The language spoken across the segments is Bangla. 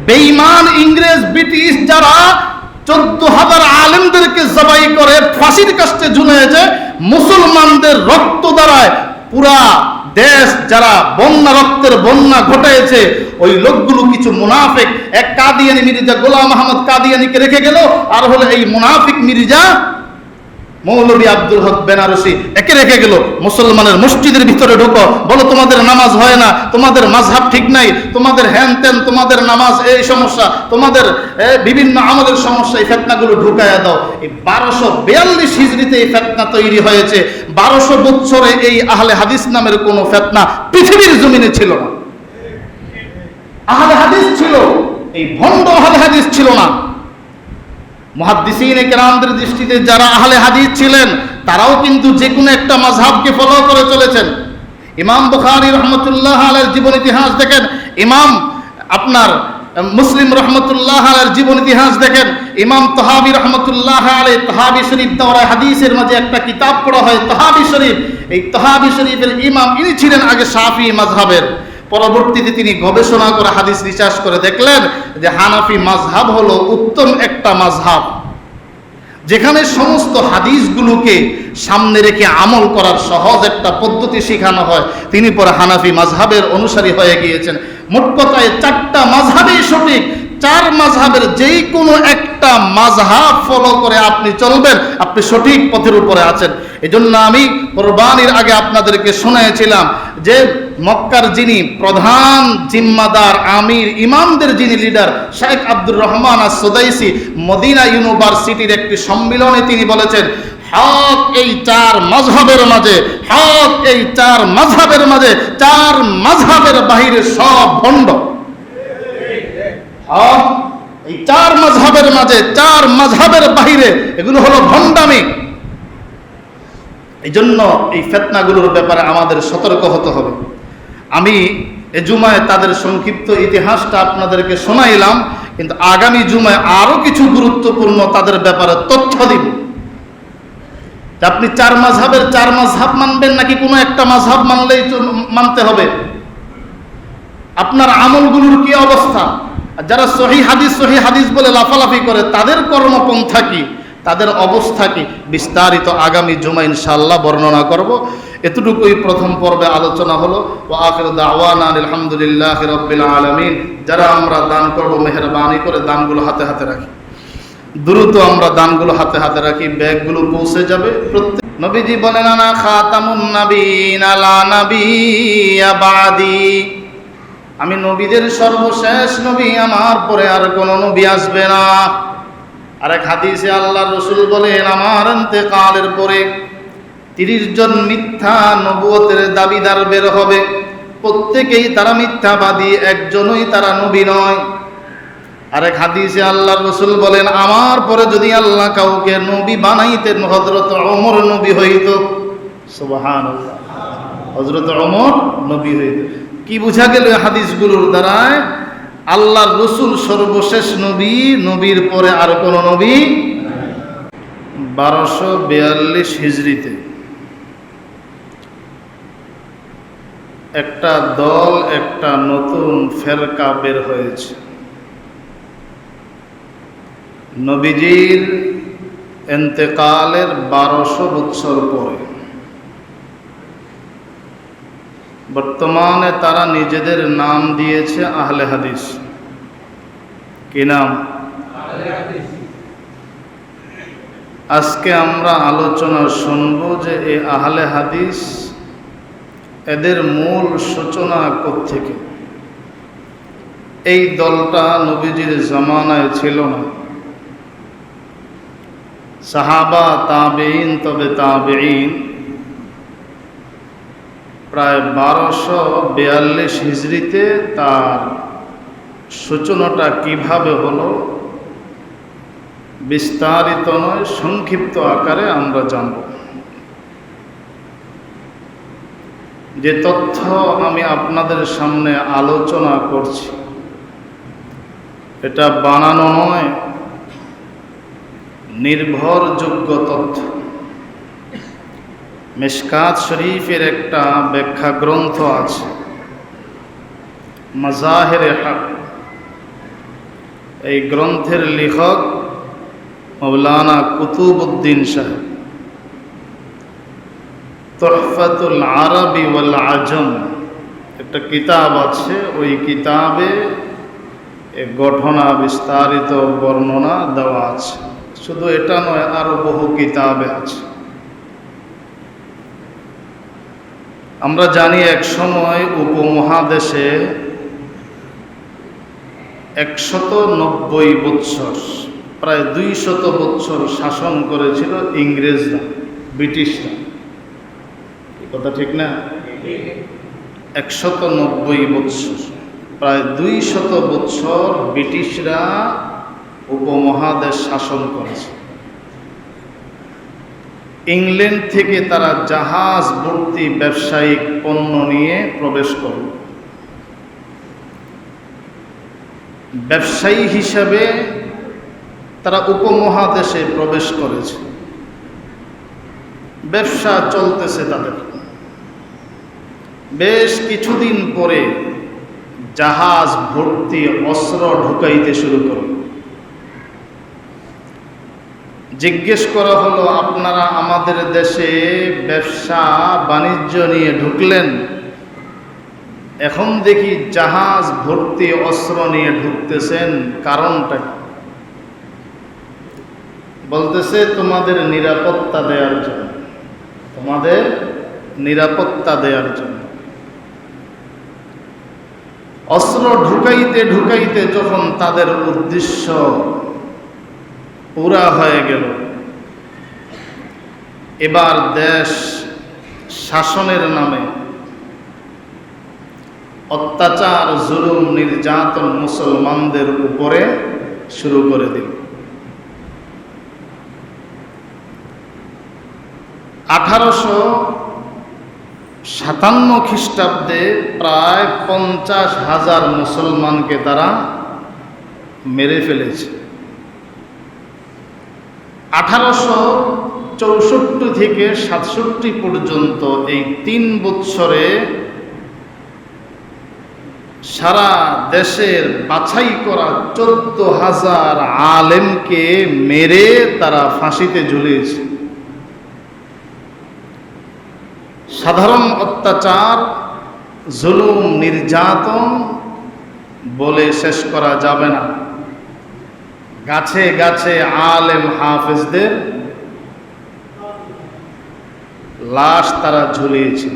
বেঈমান ইংরেজ ব্রিটিশ যারা 14,000 আলেমদেরকে জবাই করে ফাঁসির কাস্টে ঝুলিয়েছে, মুসলমানদের রক্ত দ্বারায় পুরা দেশ যারা বন্যা রক্তের বন্যা ঘটাইছে, ওই লোকগুলো কিছু মুনাফিক, এক কাদিয়ানি মির্জা গোলাম আহমদ কাদিয়ানিকে রেখে গেল, আর হলো এই মুনাফিক মির্জা মৌলভী আব্দুল হক বেনারসি একে রেখে গেল। মুসলমানের মসজিদের ভিতরে ঢুকো, বলো তোমাদের নামাজ হয় না, তোমাদের মাযহাব ঠিক নাই, তোমাদের হ্যান ত্যান, তোমাদের নামাজ এই সমস্যা, তোমাদের বিভিন্ন আমলের সমস্যা, এই ফিতনাগুলো ঢুকায়া দাও। এই 1242 হিজরিতে এই ফিতনা তৈরি হয়েছে। 1200 বছরে এই আহলে হাদিস নামের কোনো ফিতনা পৃথিবীর জমিনে ছিল না। আহলে হাদিস ছিল, এই ভণ্ড আহলে হাদিস ছিল না। মুহাদ্দিসিনে কেরামদের দৃষ্টিতে যারা আহলে হাদিস ছিলেন তারাও কিন্তু যে কোনো একটা মাযহাবকে ফলো করে চলেছেন। ইমাম বুখারী রাহমাতুল্লাহ আলাইহির জীবন ইতিহাস দেখেন, ইমাম আপনার মুসলিম রাহমাতুল্লাহ আলাইহির জীবন ইতিহাস দেখেন, ইমাম তাহাবী রাহমাতুল্লাহ আলাইহি তাহাবী শরীফ দাওরায়ে হাদিসের মাঝে একটা কিতাব পড়া হয় তাহাবী শরীফ। এই তাহাবী শরীফের ইমাম ইনি ছিলেন আগে শাফি মাযহাবের, পরবর্তীতে তিনি গবেষণা করে হাদিস রিসার্চ করে দেখলেন যে হানাফি মাযহাব হলো উত্তম একটা মাযহাব, যেখানে সমস্ত হাদিসগুলোকে সামনে রেখে আমল করার সহজ একটা পদ্ধতি শেখানো হয়। তিনি পরে হানাফি মাযহাবের অনুসারী হয়ে গিয়েছেন। মোট কথায় 4টা মাযহাবই সঠিক। 4 মাযহাবের যেই কোনো একটা মাযহাব ফলো করে আপনি চলবেন, আপনি সঠিক পথের উপরে আছেন। এজন্য আমি কুরবানির আগে আপনাদেরকে শুনিয়েছিলাম যে মক্কার যিনি প্রধান জিম্মাদার আমির, ইমামদের যিনি লিডার শেখ আব্দুর রহমান আস-সুদাইসি, মদিনা ইউনিভার্সিটির একটি সম্মেলনে তিনি বলেছেন, হক এই 4 মাযহাবের মাঝে, হক এই 4 মাযহাবের মাঝে, 4 মাযহাবের বাহিরে সব ভণ্ড। হক এই 4 মাযহাবের মাঝে, 4 মাযহাবের বাহিরে এগুলো হলো ভণ্ডামি। এই জন্য এই ফিতনাগুলোর ব্যাপারে আমাদের সতর্ক হতে হবে। আমি এ জুমায় তাদের সংক্ষিপ্ত ইতিহাসটা আপনাদেরকে শোনাইলাম, কিন্তু আগামী জুমায় আরো কিছু গুরুত্বপূর্ণ তাদের ব্যাপারে তথ্য দিব। আপনি 4 মাযহাবের 4 মাযহাব মানবেন নাকি কোনো একটা মাযহাব মানলেই মানতে হবে? আপনার আমলগুলোর কি অবস্থা? যারা সহিহ হাদিস বলে লাফালাফি করে তাদের কর্মপন্থা কি, তাদের অবস্থা কি, বিস্তারিত আগামী জুমা ইনশাআল্লাহ বর্ণনা করব। এতটুকুই প্রথম পর্বে আলোচনা হলো। ওয়া আখিরু দাওয়ানা আলহামদুলিল্লাহি রাব্বিল আলামিন। যারা আমরা দান করব মেহেরবানি করে দানগুলো হাতে হাতে রাখি, দ্রুত আমরা দানগুলো হাতে হাতে রাখি, ব্যাগগুলো পৌঁছে যাবে। প্রত্যেক নবীজি বলেন, আনা খাতামুন নাবিয়িন লা নাবিয়্যা বাদি, আমি নবীদের সর্বশেষ নবী, আমার পরে আর কোনো নবী আসবে না। আরেক হাদিসে আল্লাহর রাসূল বলেন, আমার ইন্তেকালের পরে 30 জন মিথ্যা নবুয়তের দাবিদার বের হবে, প্রত্যেকেই তারা মিথ্যাবাদী, একজনই তারা নবী নয়। আরেক হাদিসে আল্লাহর রাসূল বলেন, আমার পরে যদি আল্লাহ কাউকে নবী বানাইতেন, হযরত ওমর নবী হইত। সুবহানাল্লাহ, হযরত ওমর নবী হইত। কি বোঝা গেল হাদিসগুলোর দ্বারায়? আল্লাহর রাসূল সর্বশেষ নবী, নবীর পরে আর কোন নবী। 1242 হিজরিতে একটা দল, একটা নতুন ফেরকা বের হয়েছে। নবীজির ইন্তেকালের 1200 বছর পরে বর্তমানে তারা নিজেদের নাম দিয়েছে আহলে হাদিস। কি নাম? আজকে আমরা আলোচনা শুনব যে এই আহলে হাদিস, এদের মূল সূচনা কোত্থেকে। এই দলটা নবীজির জামানায় ছিল না। সাহাবা, তাবেঈন, তবে তাবেঈন প্রায় 1242 হিজরিতে তার সূচনাটা কিভাবে হলো বিস্তারিত নয়, সংক্ষিপ্ত আকারে আমরা জানব। যে তথ্য আমি আপনাদের সামনে আলোচনা করছি এটা বানানো নয়, নির্ভরযোগ্য তথ্য। মিশকাত শরীফের একটা ব্যাখ্যা গ্রন্থ আছে, মাজাহিরে হক, এই গ্রন্থের লেখক মৌলানা কুতুবউদ্দিন সাহেব। তুহফাতুল আরবি ওয়াল আজম একটা কিতাব আছে, ওই কিতাবে ঘটনা বিস্তারিত বর্ণনা দেওয়া আছে। শুধু এটা নয়, আরো বহু কিতাবে আছে। আমরা জানি এক সময় উপমহাদেশে 190 বৎসর, প্রায় 200 বৎসর শাসন করেছিল ইংরেজরা, ব্রিটিশরা। এই কথা ঠিক না? 190 বৎসর, প্রায় 200 বৎসর ব্রিটিশরা উপমহাদেশ শাসন করেছে। ইংল্যান্ড থেকে তারা জাহাজ ভর্তি ব্যবসায়িক পণ্য নিয়ে প্রবেশ করল। ব্যবসায়ী হিসাবে তারা উপমহাদেশে প্রবেশ করেছে, ব্যবসা চলতেছে তাদের। বেশ কিছুদিন পরে জাহাজ ভর্তি অস্ত্র ঢুকাইতে শুরু করল। জিজ্ঞেস করা হলো, আপনারা আমাদের দেশে ব্যবসা বাণিজ্য নিয়ে ঢুকলেন, এখন দেখি জাহাজ ভর্তি অস্ত্র নিয়ে ঢুকতেছেন, কারণটা কি? বলতেছে, তোমাদের নিরাপত্তা দেওয়ার জন্য, তোমাদের নিরাপত্তা দেওয়ার জন্য। অস্ত্র ঢুকাইতে ঢুকাইতে যখন তাদের উদ্দেশ্য পুরা হয়ে গেল, এবার দেশ শাসনের নামে অত্যাচার, জুলুম, নির্যাতন মুসলমানদের উপরে শুরু করে দিল। 1857 খ্রিস্টাব্দে প্রায় 50,000 মুসলমানকে তারা মেরে ফেলেছে। 1864 থেকে 67 পর্যন্ত এই 3 বৎসরে সারা দেশের বাছাই করা 14,000 আলেমকে মেরে তারা ফাঁসিতে ঝুলিয়েছে। সাধারণ অত্যাচার, জুলুম, নির্যাতন বলে শেষ করা যাবে না। গাছে গাছে আলেম হাফেজদের লাশ তারা ঝুলিয়েছিল।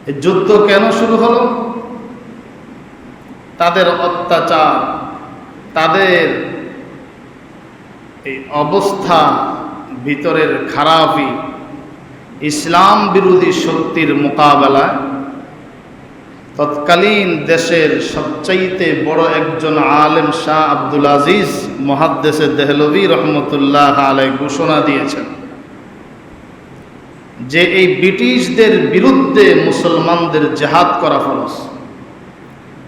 এই যুদ্ধ কেন শুরু হলো? তাদের অত্যাচার, তাদের এই অবস্থা, ভিতরের খারাপি, ইসলাম বিরোধী শক্তির মোকাবেলায় তৎকালীন দেশের সবচাইতে বড় একজন আলেম শাহ আব্দুল আজিজ মুহাদ্দিসে দেহলভী রহমতুল্লাহ আলাইহি ঘোষণা দিয়েছেন যে এই ব্রিটিশদের বিরুদ্ধে মুসলমানদের জিহাদ করা ফরজ।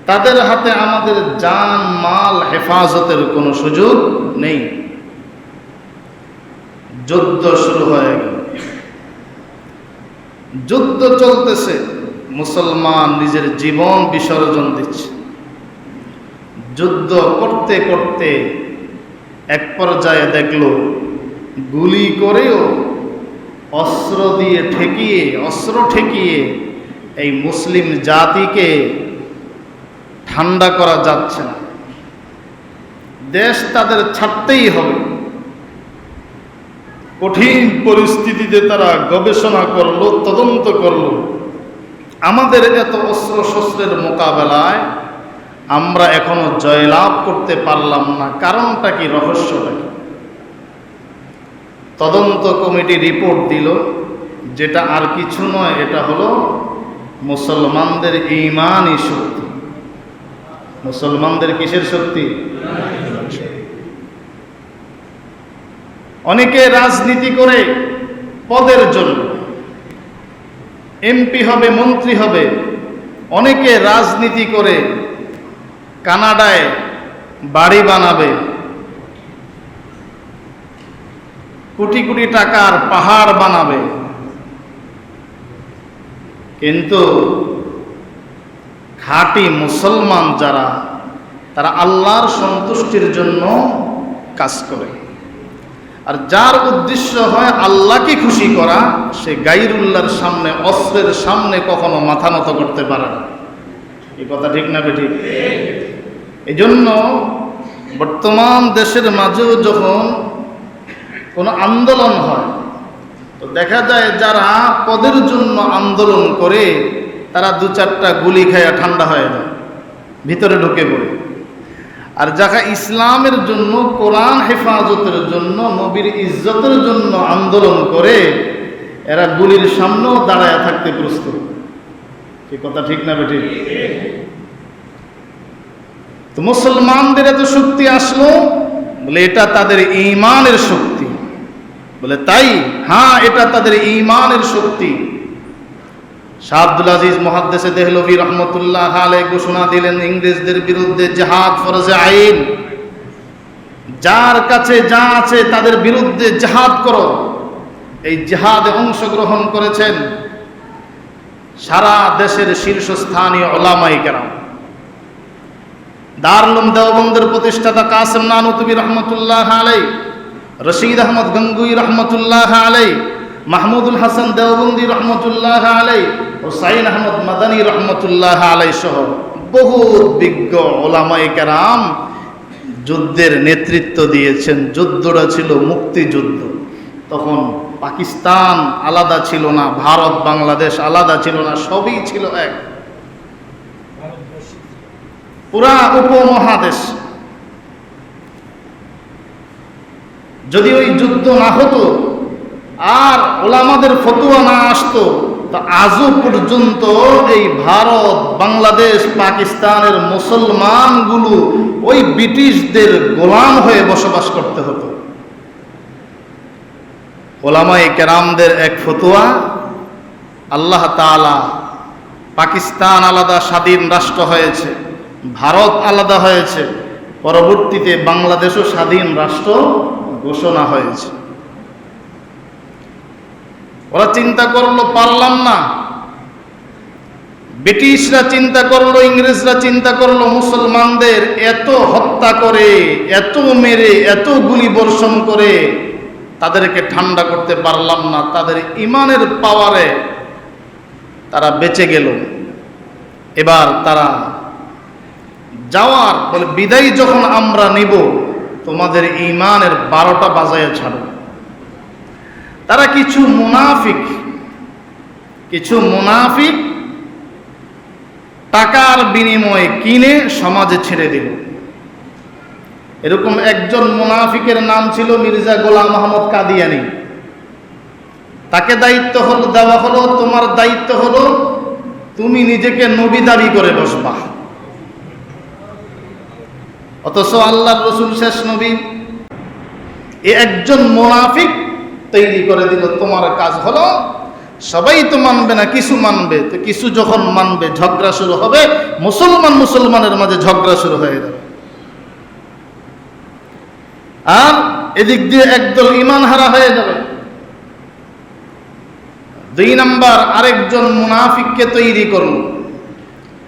তাদের হাতে আমাদের জান মাল হেফাজতের কোনো সুযোগ নেই। যুদ্ধ শুরু হয়ে গেল, যুদ্ধ চলতেছে, মুসলমান নিজের জীবন বিসর্জন দিচ্ছে। যুদ্ধ করতে করতে এক পর্যায়ে দেখলো গুলি করেও অস্ত্র ঠেকিয়ে এই মুসলিম জাতিকে ঠান্ডা করা যাচ্ছে না। দেশ তাদের ছাড়তেই হবে। কঠিন পরিস্থিতিতে তারা গবেষণা করলো, তদন্ত করলো, আমাদের এত অস্ত্র শস্ত্রের মোকাবেলায় আমরা এখনো জয়লাভ করতে পারলাম না, কারণটা কি, রহস্যটা কি? তদন্ত কমিটি রিপোর্ট দিল, যেটা আর কিছু নয়, এটা হলো মুসলমানদের ঈমানি শক্তি। মুসলমানদের কিসের শক্তি? অনেকে রাজনীতি করে পদের জন্য, এমপি হবে, মন্ত্রী হবে। অনেকে রাজনীতি করে কানাডায় বাড়ি বানাবে, কোটি কোটি টাকার পাহাড় বানাবে। খাঁটি মুসলমান যারা, তারা আল্লাহর সন্তুষ্টির জন্য কাজ করে। আর যার উদ্দেশ্য হয় আল্লাহকে খুশি করা, সে গায়রুল্লাহর সামনে, অস্ত্রের সামনে কখনো মাথা নত করতে পারে না। এই কথা ঠিক না বেঠিক? এই জন্য বর্তমান দেশের মাঝেও যখন কোনো আন্দোলন হয়, তো দেখা যায় যারা পদের জন্য আন্দোলন করে তারা দু চারটা গুলি খায়া ঠান্ডা হয়ে যায়, ভিতরে ঢুকে পড়ে। আর যারা ইসলামের জন্য, কোরআন হেফাজতের জন্য, নবীর ইজ্জতের জন্য আন্দোলন করে, এরা গুলির সামনেও দাঁড়ায় থাকতে প্রস্তুত। এই কথা ঠিক না বেঠিক? তো মুসলমানদের এত শক্তি আসলো, বলে এটা তাদের ঈমানের শক্তি। বলে তাই? হ্যাঁ, এটা তাদের ঈমানের শক্তি। শাহ আব্দুল আজিজ মুহাদ্দিসে দেহলভী রহমতুল্লাহ আলাইহি ঘোষণা দিলেন, ইংরেজদের বিরুদ্ধে জিহাদ ফরজে আইন। যার কাছে যা আছে তাদের বিরুদ্ধে জিহাদ করো। এই জিহাদে অংশগ্রহণ করেছেন সারা দেশের শীর্ষস্থানীয় উলামায়ে কেরাম। দারুল উলুম দেওবন্দের প্রতিষ্ঠাতা কাসেম নানুতুবি রহমতুল্লাহ আলাইহি, রশিদ আহমদ গঙ্গুই রহমতুল্লাহ আলাইহি, মাহমুদুল হাসান দেওবন্দি রহমতুল্লাহ আলাইহি, হুসাইন আহমদ মাদানী রহমতুল্লাহ আলাইহি সহ বহু বিজ্ঞ উলামায়ে কেরাম যুদ্ধের নেতৃত্ব দিয়েছেন। যুদ্ধটা ছিল মুক্তিযুদ্ধ। তখন পাকিস্তান আলাদা ছিল না, ভারত বাংলাদেশ আলাদা ছিল না, সবই ছিল এক, পুরা উপমহাদেশ। যদি ওই যুদ্ধ না হতো আর ওলামাদের ফতোয়া না আসতো, তা আজও পর্যন্ত এই ভারত, বাংলাদেশ, পাকিস্তানের মুসলমানগুলো ওই ব্রিটিশদের গোলাম হয়ে বসবাস করতে হতো। ওলামায়ে কেরামদের এক ফতোয়া, আল্লাহ তাআলা পাকিস্তান আলাদা স্বাধীন রাষ্ট্র হয়েছে, ভারত আলাদা হয়েছে, পরবর্তীতে বাংলাদেশও স্বাধীন রাষ্ট্র ঘোষণা হয়েছে। ওরা চিন্তা করলো, পারলাম না। ব্রিটিশরা চিন্তা করলো, ইংরেজরা চিন্তা করলো, মুসলমানদের এত হত্যা করে, এত মেরে, এত গুলি বর্ষণ করে তাদেরকে ঠান্ডা করতে পারলাম না। তাদের ইমানের পাওয়ারে তারা বেঁচে গেল। এবার তারা যাওয়ার বলে, বিদায় যখন আমরা নিব, তোমাদের ইমানের 12টা বাজায় ছাড়ো। তারা কিছু মুনাফিক টাকার বিনিময়ে কিনে সমাজে ছেড়ে দিল। এরকম একজন মুনাফিকের নাম ছিল মির্জা গোলাম আহমদ কাদিয়ানী। তাকে দায়িত্ব দেওয়া হলো, তোমার দায়িত্ব হলো তুমি নিজেকে নবী দাবি করে বসবা। অথচ আল্লাহর রাসূল শেষ নবী। এ একজন মুনাফিক তৈরি করে দিল, তোমার কাজ হলো সবাই তো মানবে না, কিছু মানবে। তো কিছু যখন মানবে, ঝগড়া শুরু হবে, মুসলমানের মাঝে ঝগড়া শুরু হয়ে যাবে। আর এদিক দিয়ে একদল ঈমান হারা হয়ে যাবে। 2 নাম্বার আরেকজন মুনাফিককে তৈরি করল।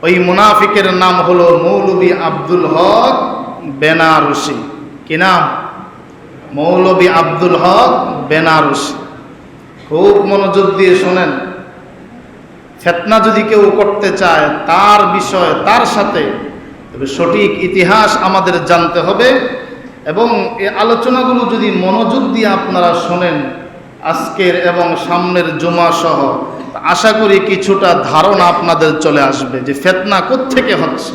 ওই মুনাফিকের নাম হলো মৌলভী আব্দুল হক বেনারসি। কি নাম? মৌলভী আব্দুল হক বেনারসি। খুব মনোযোগ দিয়ে শোনেন। ফিতনা যদি কেউ করতে চায়, তার বিষয়, তার সাথে তবে সঠিক ইতিহাস আমাদের জানতে হবে। এবং এই আলোচনাগুলো যদি মনোযোগ দিয়ে আপনারা শোনেন আজকের এবং সামনের জুমা সহ, আশা করি কিছুটা ধারণা আপনাদের চলে আসবে যে ফিতনা কোত্থেকে হচ্ছে।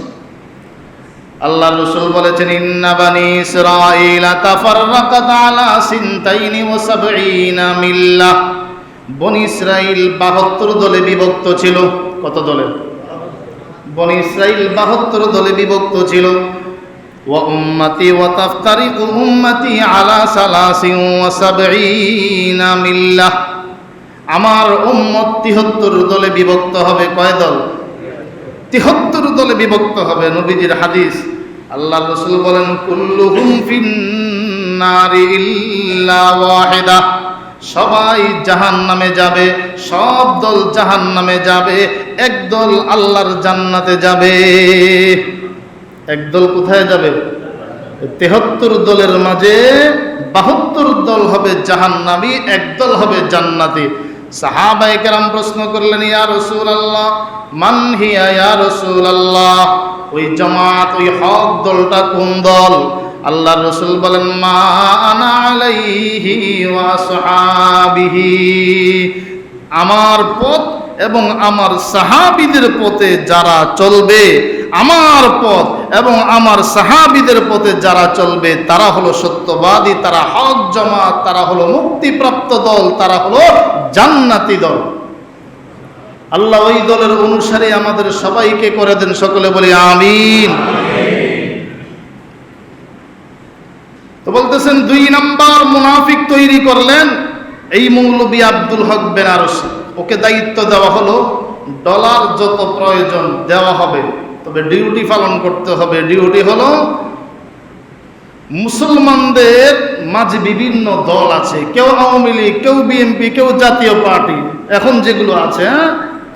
আল্লাহ রাসূল বলেছেন, ইন্না বানি ইসরাঈলা তাফাররাকাত আলা সিনতাইনি ওয়া সাবঈনা মিল্লাহ। বনি ইসরাইল 72 দলে বিভক্ত ছিল। কত দলে? বনি ইসরাইল 72 দলে বিভক্ত ছিল। ওয়া উম্মতি ওয়া তাফতারিকু উম্মতি আলা সালাসিন ওয়া সাবঈনা মিল্লাহ। আমার উম্মত 73 দলে বিভক্ত হবে। কয় দল? 73 দলে বিভক্ত হবে। নবীজির হাদিস, আল্লাহর রাসূল বলেন, কুল্লুহুম ফিন্নারি ইল্লা ওয়াহিদা। সবাই জাহান্নামে যাবে, সব দল জাহান্নামে যাবে, একদল আল্লাহর জান্নাতে যাবে। একদল কোথায় যাবে? ৭৩ দলের মাঝে ৭২ দল হবে জাহান্নামী, একদল হবে জান্নাতি। সাহাবায়ে কেরাম প্রশ্ন করলেন, ইয়া রাসূলুল্লাহ, মান হিয়া ইয়া রাসূলুল্লাহ, ওই জামাত, ওই হক দলটা কোন দল? আল্লাহর রাসূল বলেন, মা আনা আলাইহি ওয়া আসহাবিহি, আমার পথ এবং আমার সাহাবীদের পথে যারা চলবে, আমার পথ এবং আমার সাহাবীদের পথে যারা চলবে তারা হলো সত্যবাদী, তারা হক জামাত, তারা হলো মুক্তিপ্রাপ্ত দল, তারা হলো জান্নাতি দল। আল্লাহ ওই দলের অনুসারী আমাদের সবাইকে করে দেন, সকলে বলি আমিন। তো বলতেছেন 2 নাম্বার মুনাফিক তৈরি করলেন এই মৌলবী আব্দুল হক বেনারসি। ওকে দায়িত্ব দেওয়া হলো, ডলার যত প্রয়োজন দেওয়া হবে, তবে ডিউটি পালন করতে হবে। ডিউটি হলো, মুসলমানদের মাঝে বিভিন্ন দল আছে, কেউ আওয়ামী লীগ, কেউ বিএনপি, কেউ জাতীয় পার্টি, এখন যেগুলো আছে,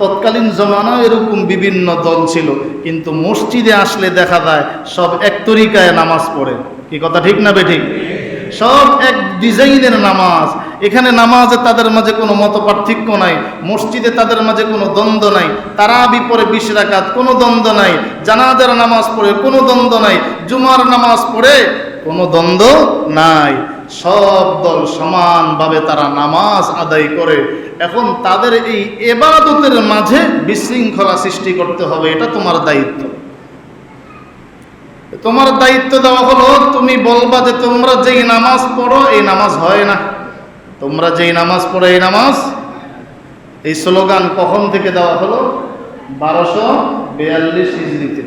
তৎকালীন জমানায় এরকম বিভিন্ন দল ছিল, কিন্তু মসজিদে আসলে দেখা যায় সব এক তরিকায় নামাজ পড়ে। কি কথা ঠিক না বেঠিক? সব এক ডিজাইনের নামাজ। এখানে নামাজে তাদের মাঝে কোনো মত পার্থক্য নাই, মসজিদে তাদের মাঝে কোনো দ্বন্দ্ব নাই, তারাবি পড়ে 20 রাকাত, কোনো দ্বন্দ্ব নাই, জানাজার নামাজ পড়ে কোনো দ্বন্দ্ব নাই, জুমার নামাজ পড়ে কোনো দ্বন্দ্ব নাই। সব দল সমানভাবে তারা নামাজ আদায় করে। এখন তাদের এই ইবাদতের মাঝে বিশৃঙ্খলা সৃষ্টি করতে হবে, এটা তোমার দায়িত্ব। তোমার দায়িত্ব দেওয়া হলো, তুমি বলবা যে তোমরা যেই নামাজ পড়ো এই নামাজ হয় না, তোমরা যেই নামাজ পড়ো এই নামাজ। এই স্লোগান কখন থেকে দেওয়া হলো? 1242 হিজরিতে।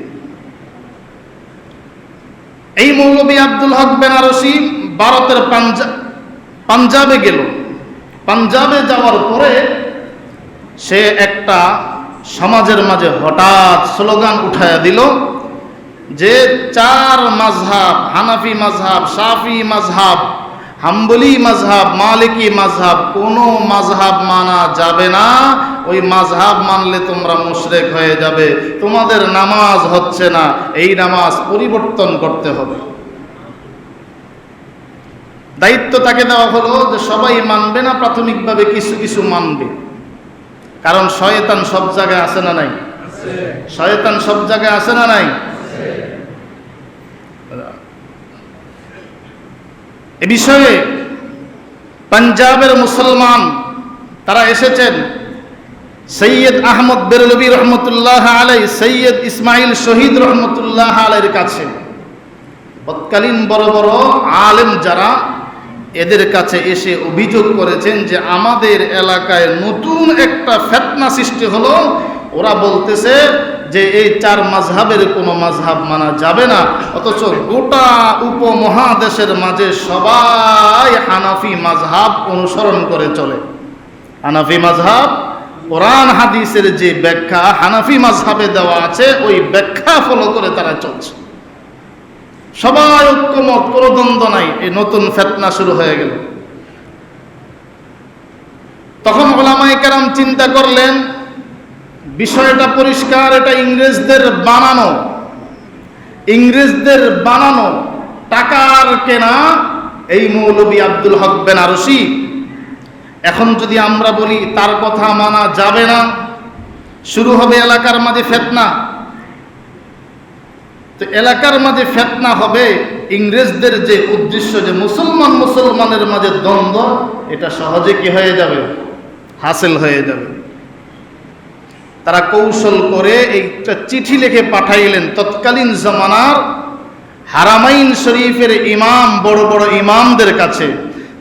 এই মৌলবী আব্দুল হক বেনারসি ভারতের পাঞ্জাবে গেল। পাঞ্জাবে যাওয়ার পরে সে একটা সমাজের মাঝে হঠাৎ স্লোগান উঠায়া দিল যে 4 মাযহাব, হানাফি মাযহাব, শাফি মাযহাব, হাম্বলি মাযহাব, মালিকি মাযহাব, কোনো মাযহাব মানা যাবে না। ওই মাযহাব মানলে তোমরা মুশরিক হয়ে যাবে, তোমাদের নামাজ হচ্ছে না, এই নামাজ পরিবর্তন করতে হবে। দায়িত্ব তাকে দেওয়া হলো যে সবাই মানবে না, প্রাথমিকভাবে কিছু কিছু মানবে, কারণ শয়তান সব জায়গায় আছে না নাই? শয়তান সব জায়গায় আছে না নাই? এ বিষয়ে পাঞ্জাবের মুসলমান তারা এসেছেন সৈয়দ আহমদ বেরলভী রহমতুল্লাহ আলাই, সৈয়দ ইসমাইল শহীদ রহমতুল্লাহ আলাইয়ের কাছে। তৎকালীন বড় বড় আলেম যারা, এদের কাছে এসে অভিযোগ করেছেন যে আমাদের এলাকায় নতুন একটা ফিতনা সৃষ্টি হলো। ওরা বলতেছে যে এই 4 মাযহাবের কোনো মাযহাব মানা যাবে না, অথচ গোটা উপমহাদেশের মাঝে সবাই হানাফি মাযহাব অনুসরণ করে চলে। হানাফি মাযহাব, কোরআন হাদিসের যে ব্যাখ্যা হানাফি মাযহাবে দেওয়া আছে, ওই ব্যাখ্যা ফলো করে তারা চলছে। সবাই ঐক্যমত, কোনো দ্বন্দ্ব নাই। এই নতুন ফিতনা শুরু হয়ে গেল। তখন উলামায়ে কেরাম চিন্তা করলেন, বিষয়টা পরিষ্কার, এটা ইংরেজদের বানানো, ইংরেজদের বানানো টাকার কেনা এই মৌলবী আব্দুল হক বেনারসি। এখন যদি আমরা বলি তার কথা মানা যাবে না, শুরু হবে এলাকার মাঝে ফিতনা। তো এলাকার মাঝে ফিতনা হবে, ইংরেজদের যে উদ্দেশ্য যে মুসলমানের মাঝে দ্বন্দ্ব, এটা সহজে কি হয়ে যাবে? হাসিল হয়ে যাবে। তারা কৌশল করে একটা চিঠি লিখে পাঠাইলেন তৎকালীন জামানার হারামাইন শরীফের ইমাম, বড় বড় ইমামদের কাছে,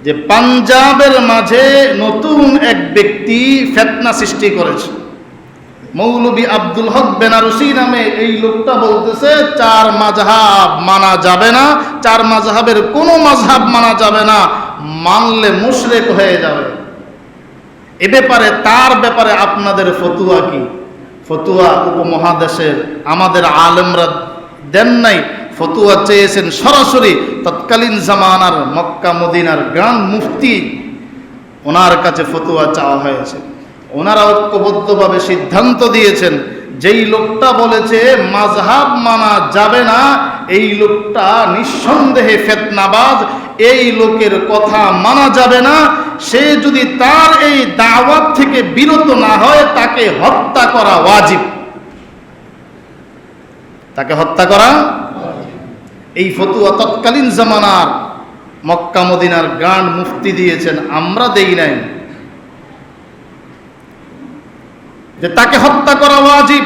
যে পাঞ্জাবের মাঝে নতুন এক ব্যক্তি ফিতনা সৃষ্টি করেছে। মৌলবী আব্দুল হক বেনারসি নামে এই লোকটা বলতেছে 4 মাযহাব মানা যাবে না, 4 মাযহাবের কোনো মাযহাব মানা যাবে না, মানলে মুশরিক হয়ে যাবে। এ ব্যাপারে, তার ব্যাপারে আপনাদের ফতুয়া কি? ফতুয়া উপমহাদেশের আমাদের আলেমরা দেন নাই, ফতুয়া চেয়েছেন সরাসরি তৎকালীন জামানার মক্কা মদিনার গ্রান্ড মুফতি ওনার কাছে ফতোয়া চাওয়া হয়েছে। ওনারা ঐক্যবদ্ধভাবে সিদ্ধান্ত দিয়েছেন, যেই লোকটা বলেছে মাযহাব মানা যাবে না, এই লোকটা নিঃসন্দেহে ফিতনাবাজ, এই লোকের কথা মানা যাবে না। সে যদি তার এই দাওয়াত থেকে বিরত না হয়, তাকে হত্যা করা ওয়াজিব, তাকে হত্যা করা। এই ফতোয়া তৎকালীন জামানার মক্কা মদিনার গ্রান্ড মুফতি দিয়েছেন, আমরা দেই নাই, যে তাকে হত্যা করা ওয়াজিব।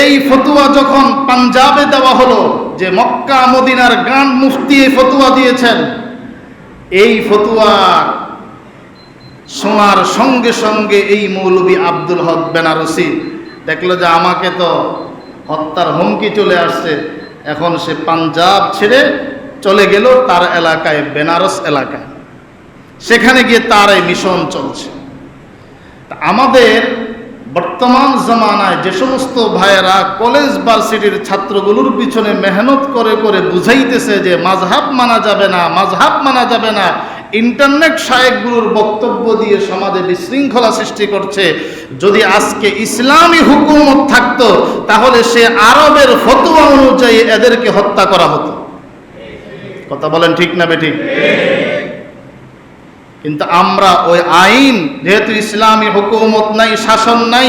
এই ফতোয়া যখন পাঞ্জাবে দেওয়া হলো, যে মক্কা মদিনার গ্রান্ড মুফতি এই ফতোয়া দিয়েছেন, এই ফতোয়া শোনার সঙ্গে সঙ্গে এই মৌলভী আব্দুল হক বেনারসি দেখলো যে আমাকে তো হত্যার হুমকি চলে আসছে। এখন সে পাঞ্জাব ছেড়ে চলে গেল তার এলাকায়, বেনারস এলাকায়, সেখানে গিয়ে তার এই মিশন চলছে। আমাদের বর্তমান জামানায় যে সমস্ত ভাইয়েরা কলেজ ভার্সিটির ছাত্রগুলোর পিছনে মেহনত করে করে বুঝাইতেছে যে মাযহাব মানা যাবে না, মাযহাব মানা যাবে না, ইন্টারনেট শায়েখগুলোর বক্তব্য দিয়ে সমাজে বিশৃঙ্খলা সৃষ্টি করছে। যদি আজকে ইসলামী হুকুমত থাকতো, তাহলে সে আরবের ফতোয়া অনুযায়ী এদেরকে হত্যা করা হতো। কথা বলেন ঠিক না বেঠিক? কিন্তু আমরা ওই আইন, যেহেতু ইসলামী হুকুমত নাই, শাসন নাই,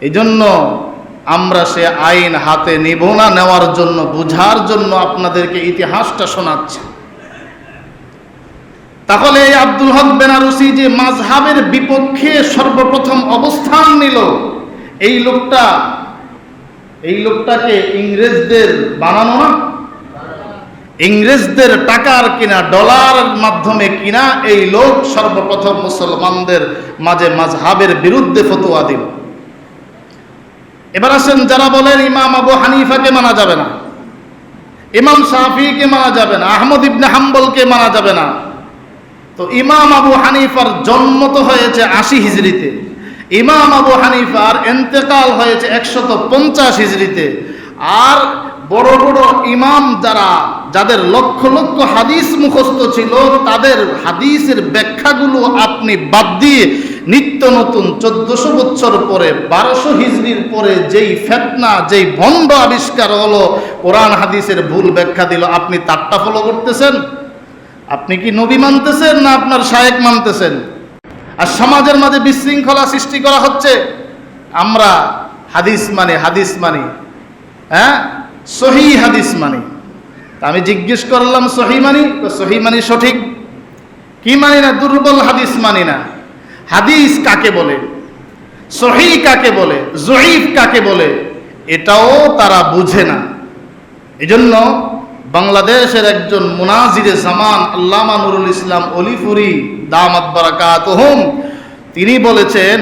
এই জন্য আমরা সে আইন হাতে নিব না। নেওয়ার জন্য, বুঝার জন্য আপনাদেরকে ইতিহাসটা শোনাচ্ছি। তাহলে এই আব্দুল হক বেনারসি যে মাযহাবের বিপক্ষে সর্বপ্রথম অবস্থান নিল, এই লোকটাকে ইংরেজদের বানানো না, ইংরেজদের টাকার কিনা, ডলার মাধ্যমে কিনা এই লোক সর্বপ্রথম মুসলমানদের মাঝে মাযহাবের বিরুদ্ধে ফতোয়া দিল। এবার আসেন যারা বলেন ইমাম আবু হানিফাকে মানা যাবে না, ইমাম শাফিঈকে মানা যাবে না, আহমদ ইবনে হাম্বলকে মানা যাবে না। তো ইমাম আবু হানিফার জন্ম তো হয়েছে 80 হিজরিতে, ইমাম আবু হানিফার ইন্তেকাল হয়েছে 150 হিজরিতে। আর বড় বড় ইমাম যাদের লক্ষ লক্ষ হাদিস মুখস্থ ছিল, তাদের হাদিসের ব্যাখ্যাগুলো আপনি বাদ দিয়ে নিত্য নতুন 1400 বছর পরে 1200 হিজরির পরে যেই ফিতনা, যেই ভণ্ড আবিষ্কার হলো, কোরআন হাদিসের ভুল ব্যাখ্যা দিল, আপনি তারটা ফলো করতেছেন? আপনি কি নবী মানতেছেন না আপনার শায়েখ মানতেছেন? আর সমাজের মাঝে বিশৃঙ্খলা সৃষ্টি করা হচ্ছে। আমরা হাদিস মানি, হ্যাঁ, সহি হাদিস মানি। তা আমি জিজ্ঞেস করলাম সহি মানি, তো সহি মানি সঠিক কি মানি না, দুর্বল হাদিস মানি না। হাদিস কাকে বলে, সহি কাকে বলে, জয়ীফ কাকে বলে, এটাও তারা বুঝে না। এজন্য বাংলাদেশের একজন মুনাজিরে জামান আল্লামা নুরুল ইসলাম অলিপুরি দামাত বারাকাতুহুম, তিনি বলেছেন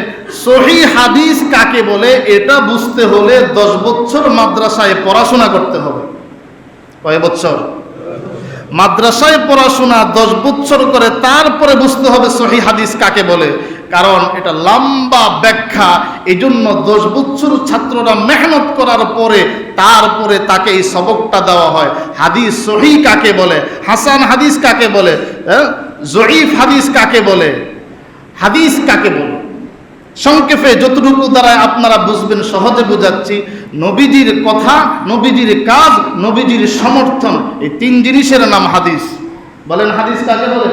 সহি হাদিস কাকে বলে এটা বুঝতে হলে 10 বছর মাদ্রাসায় পড়াশোনা করতে হবে। কয় বছর? মাদ্রাসায় পড়াশোনা 10 বছর করে তারপরে বুঝতে হবে সহি হাদিস কাকে বলে, কারণ এটা লম্বা ব্যাখ্যা। এই জন্য 10 বছর ছাত্ররা মেহনত করার পরে তারপরে তাকে এই সবকটা দেওয়া হয়। হাদিস সহি কাকে বলে, হাসান হাদিস কাকে বলে, জয়ীফ হাদিস কাকে বলে, হাদিস কাকে বলে। সংক্ষেপে যতটুকু দ্বারা আপনারা বুঝবেন সহজে বুঝাচ্ছি। নবীজির কথা, নবীজির কাজ, নবীজির সমর্থন, এই 3 জিনিসের নাম হাদিস। বলেন হাদিস কাকে বলে?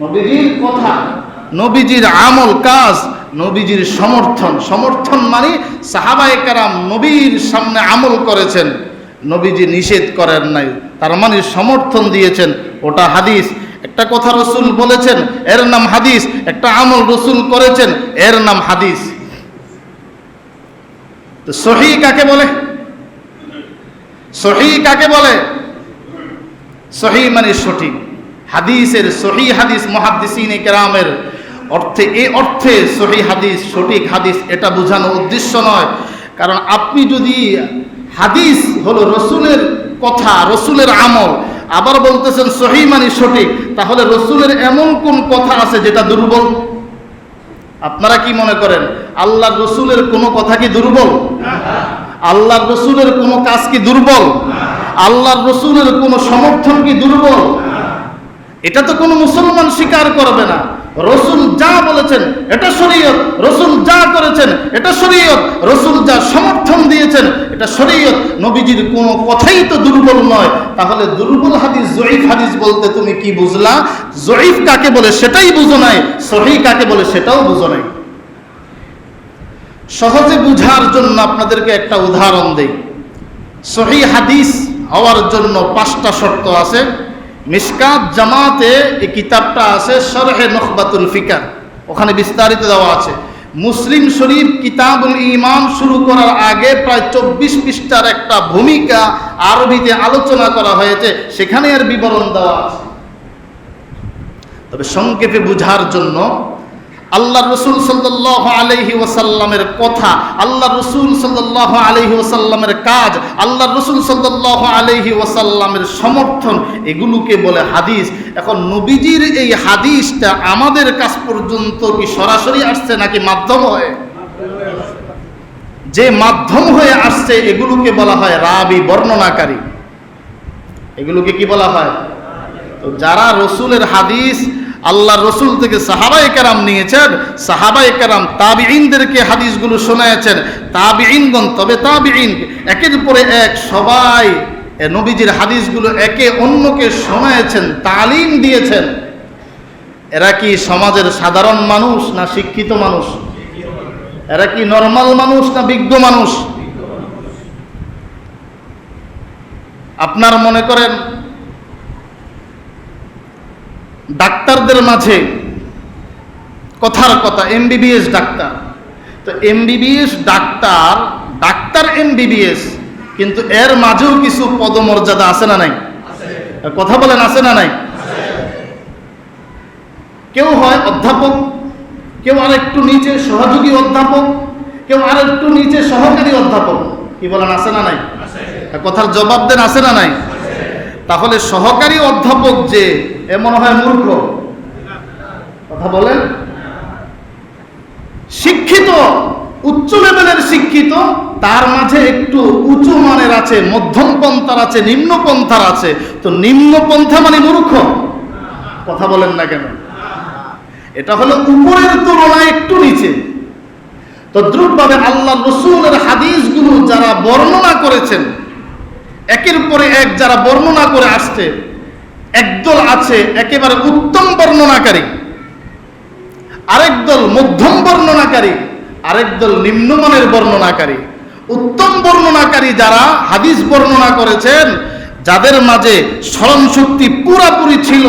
নবীজির কথা, নবীজির আমল কাজ, নবীজির সমর্থন। সমর্থন মানে সাহাবায়ে কেরাম নবীর সামনে আমল করেছেন, নবীজি নিষেধ করেন নাই, তার মানে সমর্থন দিয়েছেন, ওটা হাদিস। একটা কথা রসুল বলেছেন, এর নাম হাদিস। একটা আমল রসুল করেছেন, এর নাম হাদিস। তো সহি কাকে বলে? সহি কাকে বলে? সহি মানে সঠিক। হাদিসের সহি হাদিস মুহাদ্দিসিনে কেরামের অর্থে, এই অর্থে সহি হাদিস, সঠিক হাদিস, এটা বোঝানো উদ্দেশ্য নয়। কারণ আপনি যদি হাদিস হলো রসুলের কথা, রসুলের আমল, আবার বলতেছেন সহি মানে সঠিক, তাহলে রসুলের এমন কোন কথা আছে যেটা দুর্বল? আপনারা কি মনে করেন আল্লাহর রসুলের কোনো কথা কি দুর্বল? আল্লাহর রসুলের কোনো কাজ কি দুর্বল? আল্লাহর রসুলের কোনো সমর্থন কি দুর্বল? এটা তো কোনো মুসলমান স্বীকার করবে না। রসুল যা বলেছেন এটা শরীয়ত, রসুল যা করেছেন এটা শরীয়ত, রসুল যা সমর্থন দিয়েছেন এটা শরীয়ত। নবীজির কোনো কথাই তো দুর্বল নয়। তাহলে দুর্বল হাদিস, জয়ীফ হাদিস বলতে তুমি কি বুঝলা? জয়ীফ কাকে বলে সেটাই বুঝো নাই, সহিহ কাকে বলে সেটাও বুঝো নাই। সহজে বুঝার জন্য আপনাদেরকে একটা উদাহরণ দেই। সহিহ হাদিস হওয়ার জন্য 5টা শর্ত আছে। মিশকাত জামাতে এই কিতাবটা আছে, শরহে নুখবাতুল ফিকার, ওখানে বিস্তারিত দেওয়া আছে। মুসলিম শরীফ কিতাবুল ঈমান শুরু করার আগে প্রায় 24 পৃষ্ঠার একটা ভূমিকা আরবিতে আলোচনা করা হয়েছে, সেখানে এর বিবরণ দেওয়া আছে। তবে সংক্ষেপে বুঝার জন্য আল্লাহ রসুল সাল্লাল্লাহু আলাইহি ওয়াসাল্লামের কথা, আল্লাহ রসুল সাল্লাল্লাহু আলাইহি ওয়াসাল্লামের কাজ, আল্লাহ রসুল সাল্লাল্লাহু আলাইহি ওয়াসাল্লামের সমর্থন, এগুলোকে বলে হাদিস। এখন নবীজির এই হাদিসটা আমাদের কাছ পর্যন্ত কি সরাসরি আসছে নাকি মাধ্যম হয়ে? যে মাধ্যম হয়ে আসছে এগুলোকে বলা হয় রাবি, বর্ণনাকারী। এগুলোকে কি বলা হয়? তো যারা রসুলের হাদিস আল্লাহ রসুল থেকে সাহাবায়ে কেরাম নিয়েছেন, সাহাবায়ে কেরাম তাবিঈনদেরকে হাদিসগুলো শোনায়েছেন, তাবিঈনগণ, তবে তাবিঈন একের পরে এক সবাই নবীজির হাদিসগুলো একে অন্যকে শোনায়েছেন, তালিম দিয়েছেন। এরা কি সমাজের সাধারণ মানুষ না শিক্ষিত মানুষ? এরা কি নরমাল মানুষ না বিজ্ঞ মানুষ? আপনার মনে করেন ডাক্তারদের মাঝে কথার কথা এমবিবিএস ডাক্তার, তো এমবিবিএস ডাক্তার, ডাক্তার এমবিবিএস, কিন্তু এর মাঝেও কিছু পদমর্যাদা আছে না নাই? কথা বলেন, আছে না নাই? কেউ হয় অধ্যাপক, কেউ আর একটু নিচে সহযোগী অধ্যাপক, কেউ আর একটু নিচে সহকারী অধ্যাপক। কি বলেন, আছে না নাই? কথার জবাব দেন, আছে না নাই? তাহলে সহকারী অধ্যাপক যে মনে হয় মূর্খ? কথা বলেন। শিক্ষিত, উচ্চ লেভেলের শিক্ষিত, তার মাঝে একটু উঁচু মানের আছে, মধ্যম পন্থার আছে, নিম্ন পন্থার আছে। তো নিম্ন পন্থা মানে মূর্খ? কথা বলেন না কেন? এটা হলো উপরের তুলনায় একটু নিচে। তদ্রূপভাবে আল্লাহ রসুলের হাদিসগুলো যারা বর্ণনা করেছেন, একের পরে এক যারা বর্ণনা করে আসছে, একদল আছে একেবারে উত্তম বর্ণনাকারী, আরেক দল মধ্যম বর্ণনাকারী, আরেক দল নিম্নমানের বর্ণনাকারী। উত্তম বর্ণনাকারী যারা হাদিস বর্ণনা করেছেন, যাদের মাঝে স্মরণ শক্তি পুরাপুরি ছিল,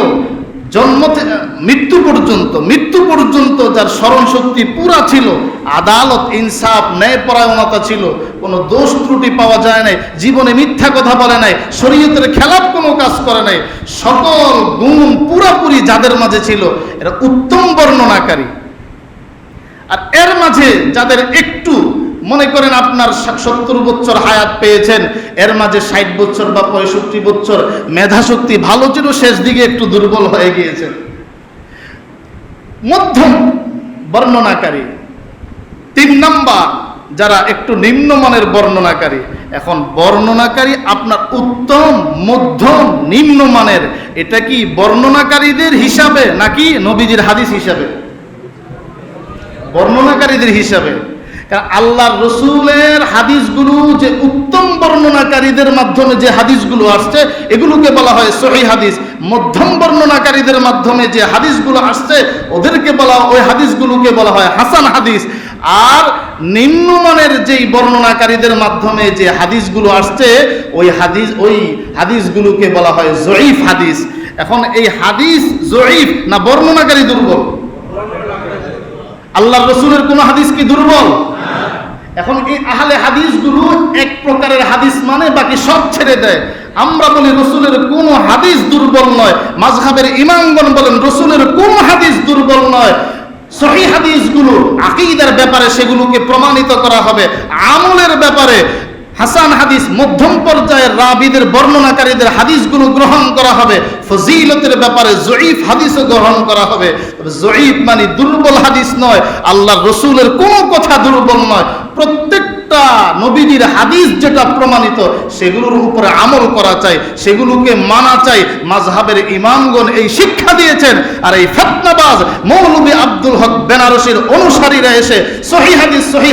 জন্ম থেকে মৃত্যু পর্যন্ত যার স্মরণ শক্তি পুরা ছিল, আদালত, ইনসাফ, ন্যায়পরায়ণতা ছিল, কোনো দোষ ত্রুটি পাওয়া যায় নাই, জীবনে মিথ্যা কথা বলে নাই, শরীয়তের খেলাফ কোনো কাজ করে নাই, সকল গুণ পুরাপুরি যাদের মাঝে ছিল, এরা উত্তম বর্ণনাকারী। আর এর মাঝে যাদের একটু মনে করেন আপনার 70 বছর হায়াত পেয়েছেন, এর মাঝে 60 বছর বা 65 বছর মেধা শক্তি ভালো ছিল, শেষ দিকে একটু দুর্বল হয়ে গিয়েছে, মধ্যম বর্ণনাকারী। 3 নাম্বার যারা একটু নিম্নমানের বর্ণনাকারী। এখন বর্ণনাকারী আপনার উত্তম, মধ্যম, নিম্নমানের, এটা কি বর্ণনাকারীদের হিসাবে নাকি নবীজির হাদিস হিসাবে? বর্ণনাকারীদের হিসাবে। কারণ আল্লাহর রসুলের হাদিসগুলো যে উত্তম বর্ণনাকারীদের মাধ্যমে যে হাদিসগুলো আসছে, এগুলোকে বলা হয় সহিহ হাদিস। মধ্যম বর্ণনাকারীদের মাধ্যমে যে হাদিসগুলো আসছে, ওদেরকে বলা, ওই হাদিসগুলোকে বলা হয় হাসান হাদিস। আর নিম্নমানের যেই বর্ণনাকারীদের মাধ্যমে যে হাদিসগুলো আসছে, ওই হাদিসগুলোকে বলা হয় জয়ীফ হাদিস। এখন এই হাদিস জয়ীফ না বর্ণনাকারী দুর্বল? আল্লাহর রসুলের কোন হাদিস কি দুর্বল? এখন এই আহলে হাদিসগুলো এক প্রকারের হাদিস মানে বাকি সব ছেড়ে দেয়। আমরা বলি রসুলের কোন হাদিস দুর্বল নয়, মাযহাবের ইমামগণ বলেন রসুলের কোন হাদিস দুর্বল নয়। সহিহ হাদিসগুলো আকীদার ব্যাপারে সেগুলোকে প্রমাণিত করা হবে, আমলের ব্যাপারে হাসান হাদিস, মধ্যম পর্যায়ের রাবীদের, বর্ণনাকারীদের হাদিসগুলো গ্রহণ করা হবে, ফজিলতের ব্যাপারে জয়ীফ হাদিসও গ্রহণ করা হবে। তবে জয়ীফ মানে দুর্বল হাদিস নয়, আল্লাহর রসুলের কোনো কথা দুর্বল নয়, প্রত্যেক প্রত্যেকটা নবীজির হাদিস যেটা প্রমাণিত সেগুলোর উপরে আমল করা চাই, সেগুলোকে মানা চাই। মাযহাবের ইমামগণ এই শিক্ষা দিয়েছেন। আর এই ফিতনাবাজ মৌলভী আব্দুল হক বেনারসির অনুসারীরা এসে সহিহ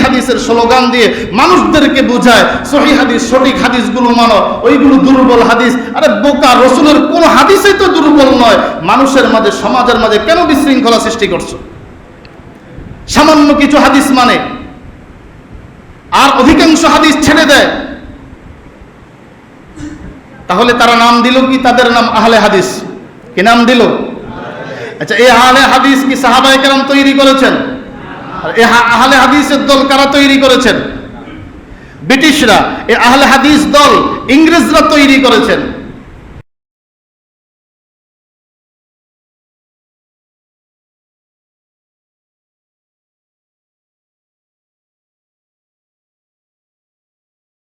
হাদিসের স্লোগান দিয়ে মানুষদেরকে বোঝায় সহিহ হাদিস, সঠিক হাদিসগুলো মানো, ওইগুলো দুর্বল হাদিস। আরে বোকা, রসুলের কোন হাদিসই তো দুর্বল নয়। মানুষের মাঝে, সমাজের মাঝে কেন বিশৃঙ্খলা সৃষ্টি করছো? সামান্য কিছু হাদিস মানে আর অধিকাংশ হাদিস ছেড়ে দেয়। তাহলে তারা নাম দিল কি? তাদের নাম আহলে হাদিস। কি নাম দিল? আচ্ছা, এই আহলে হাদিস কি সাহাবায়ে কেরাম তৈরি করেছেন? আর এই আহলে হাদিসের দল কারা তৈরি করেছেন? ব্রিটিশরা। এই আহলে হাদিস দল ইংরেজরা তৈরি করেছেন।